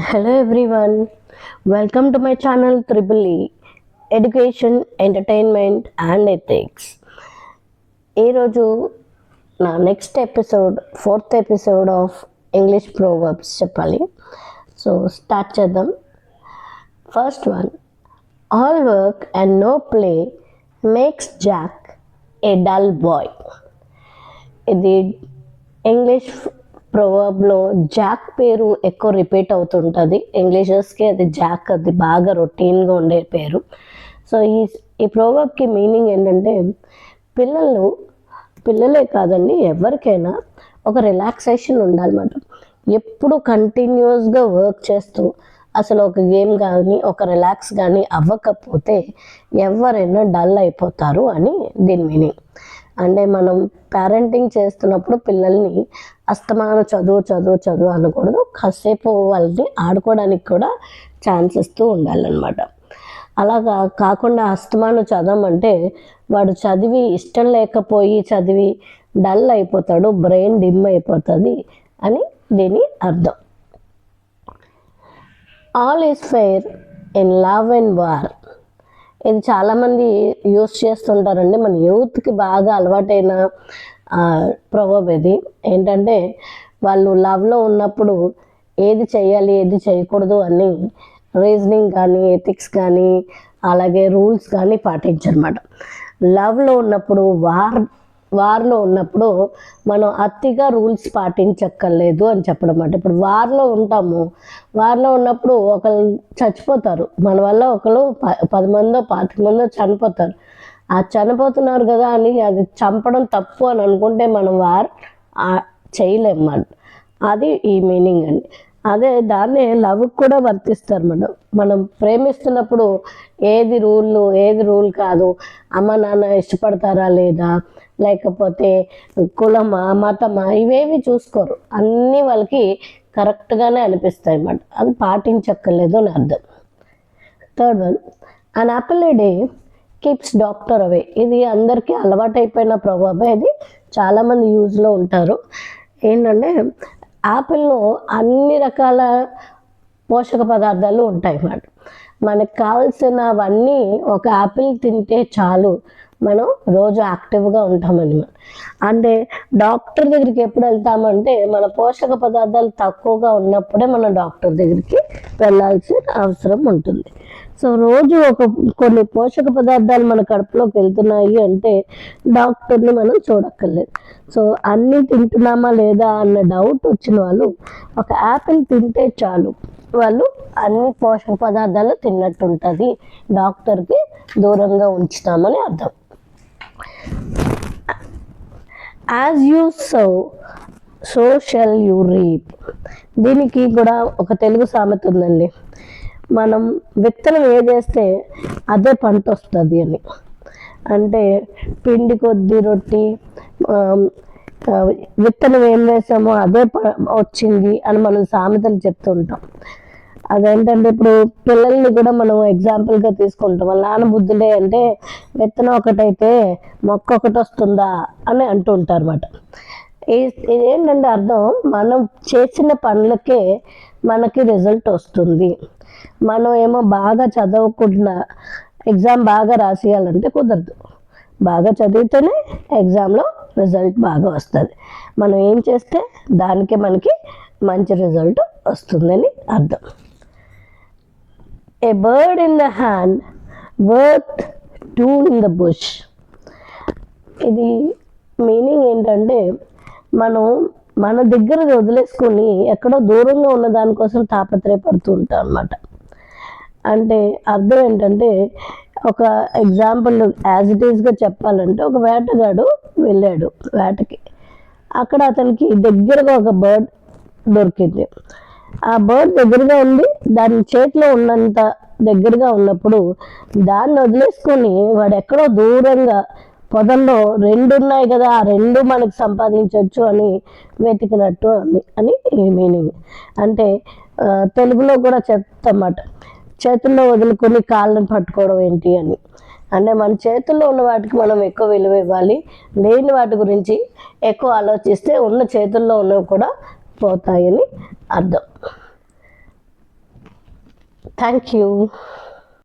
Hello everyone, welcome to my channel Triple E Education, Entertainment and Ethics. ఈరోజు నా next episode 4th episode of English proverbs చెప్పాలి. So start చేద్దాం. First one, all work and no play makes Jack a dull boy. ఇది English ప్రోవర్బ్లో Jack పేరు ఎక్కువ repeat అవుతుంటుంది. ఇంగ్లీషర్స్కి అది జాక్, అది బాగా రొటీన్గా ఉండే పేరు. సో ఈ ప్రోవర్బ్కి మీనింగ్ ఏంటంటే పిల్లలే కాదండి, ఎవరికైనా ఒక రిలాక్సేషన్ ఉండాలన్నమాట. ఎప్పుడు కంటిన్యూస్గా వర్క్ చేస్తూ అసలు ఒక గేమ్ కానీ ఒక రిలాక్స్ కానీ అవ్వకపోతే ఎవరైనా డల్ అయిపోతారు అని దీని మీనింగ్. అంటే మనం పేరెంటింగ్ చేస్తున్నప్పుడు పిల్లల్ని అస్తమానం చదువు అనకూడదు. కాసేపు వాళ్ళని ఆడుకోవడానికి కూడా ఛాన్స్ ఇస్తూ ఉండాలన్నమాట. అలాగా కాకుండా అస్తమానం చదవమంటే వాడు చదివి ఇష్టం లేకపోయి చదివి డల్ అయిపోతాడు, బ్రెయిన్ డిమ్ అయిపోతుంది అని దీని అర్థం. All is fair in love and war. ఇది చాలామంది యూస్ చేస్తుంటారండి. మన యూత్కి బాగా అలవాటైన ప్రొవర్బ్ ఇది. ఏంటంటే వాళ్ళు లవ్లో ఉన్నప్పుడు ఏది చేయాలి ఏది చేయకూడదు అని రీజనింగ్ కానీ ఎథిక్స్ కానీ అలాగే రూల్స్ కానీ పాటించనమాట. లవ్లో ఉన్నప్పుడు వార్లో ఉన్నప్పుడు మనం అతిగా రూల్స్ పాటించక్కర్లేదు అని చెప్పడం అన్నమాట. ఇప్పుడు వార్లో ఉన్నప్పుడు ఒకళ్ళు చచ్చిపోతారు, మన వల్ల ఒకరు 10 మందో 25 మందో చనిపోతారు. ఆ చనిపోతున్నారు కదా అని అది చంపడం తప్పు అని అనుకుంటే మనం వార్ చేయలేమన్నమాట. అది ఈ మీనింగ్ అండి. అదే దాన్నే లవ్కి కూడా వర్తిస్తారు. మనం ప్రేమిస్తున్నప్పుడు ఏది రూల్ కాదు, అమ్మ నాన్న ఇష్టపడతారా లేదా, లేకపోతే కులమా మతమా ఇవేవి చూసుకోరు, అన్నీ వాళ్ళకి కరెక్ట్గానే అనిపిస్తాయి అన్నమాట. అది పాటించక్కర్లేదు అని అర్థం. Third one, an apple A day keeps doctor away. ఇది అందరికీ అలవాటైపోయిన ప్రొవర్బ్. ఇది చాలామంది యూజ్లో ఉంటారు. ఏంటంటే యాపిల్లో అన్ని రకాల పోషక పదార్థాలు ఉంటాయి అన్నమాట. మనకు కావాల్సినవన్నీ ఒక యాపిల్ తింటే చాలు, మనం రోజు యాక్టివ్గా ఉంటామన్నమాట. అంటే డాక్టర్ దగ్గరికి ఎప్పుడు వెళ్తామంటే మన పోషక పదార్థాలు తక్కువగా ఉన్నప్పుడే మనం డాక్టర్ దగ్గరికి వెళ్ళాల్సిన అవసరం ఉంటుంది. సో రోజు కొన్ని పోషక పదార్థాలు మన కడుపులోకి వెళ్తున్నాయి అంటే డాక్టర్ని మనం చూడక్కర్లేదు. సో అన్నీ తింటున్నామా లేదా అన్న డౌట్ వచ్చిన వాళ్ళు ఒక యాపిల్ తింటే చాలు, వాళ్ళు అన్ని పోషక పదార్థాలు తిన్నట్టు ఉంటుంది, డాక్టర్కి దూరంగా ఉంచుతామని అర్థం. As you so shall you reap. దీనికి కూడా ఒక తెలుగు సామెత ఉందండి. మనం విత్తనం ఏదేస్తే అదే పంట వస్తుంది అని. అంటే పిండి కొద్ది రొట్టి, విత్తనం ఏం వేసామో అదే వచ్చింది అని మనం సామెతలు చెప్తూ ఉంటాం. అదేంటంటే ఇప్పుడు పిల్లల్ని కూడా మనం ఎగ్జాంపుల్గా తీసుకుంటాం. వాళ్ళ నాన్న బుద్ధులే అంటే విత్తనం ఒకటైతే మొక్క ఒకటి వస్తుందా అని అంటూ ఉంటారు అన్నమాట. ఇదేంటంటే అర్థం, మనం చేసిన పనులకే మనకి రిజల్ట్ వస్తుంది. మనం ఏమో బాగా చదవకుండా ఎగ్జామ్ బాగా రాసేయాలంటే కుదరదు. బాగా చదివితేనే ఎగ్జామ్లో రిజల్ట్ బాగా వస్తుంది. మనం ఏం చేస్తే దానికే మనకి మంచి రిజల్ట్ వస్తుందని అర్థం. ఏ bird in the hand worth 2 in the bush. ఇది మీనింగ్ ఏంటంటే మనం మన దగ్గర వదిలేసుకొని ఎక్కడో దూరంగా ఉన్న దానికోసం తాపత్రయపడుతూ ఉంటాం అన్నమాట. అంటే అర్థం ఏంటంటే ఒక ఎగ్జాంపుల్ యాజ్ ఇట్ ఈస్గా చెప్పాలంటే ఒక వేటగాడు వెళ్ళాడు వేటకి. అక్కడ అతనికి దగ్గరగా ఒక బర్డ్ దొరికింది. ఆ బర్డ్ దగ్గరగా ఉంది, దాని చేతిలో ఉన్నంత దగ్గరగా ఉన్నప్పుడు దాన్ని వదిలేసుకొని వాడు ఎక్కడో దూరంగా పొదల్లో 2 ఉన్నాయి కదా, ఆ 2 మనకు సంపాదించవచ్చు అని వెతికినట్టు అని ఈ మీనింగ్. అంటే తెలుగులో కూడా చెప్తామాట, చేతుల్లో వదులుకొని కాళ్ళని పట్టుకోవడం ఏంటి అని. అంటే మన చేతుల్లో ఉన్న వాటికి మనం ఎక్కువ విలువ ఇవ్వాలి, లేని వాటి గురించి ఎక్కువ ఆలోచిస్తే ఉన్న చేతుల్లో ఉన్నవి కూడా పోతాయని అర్థం. Thank you.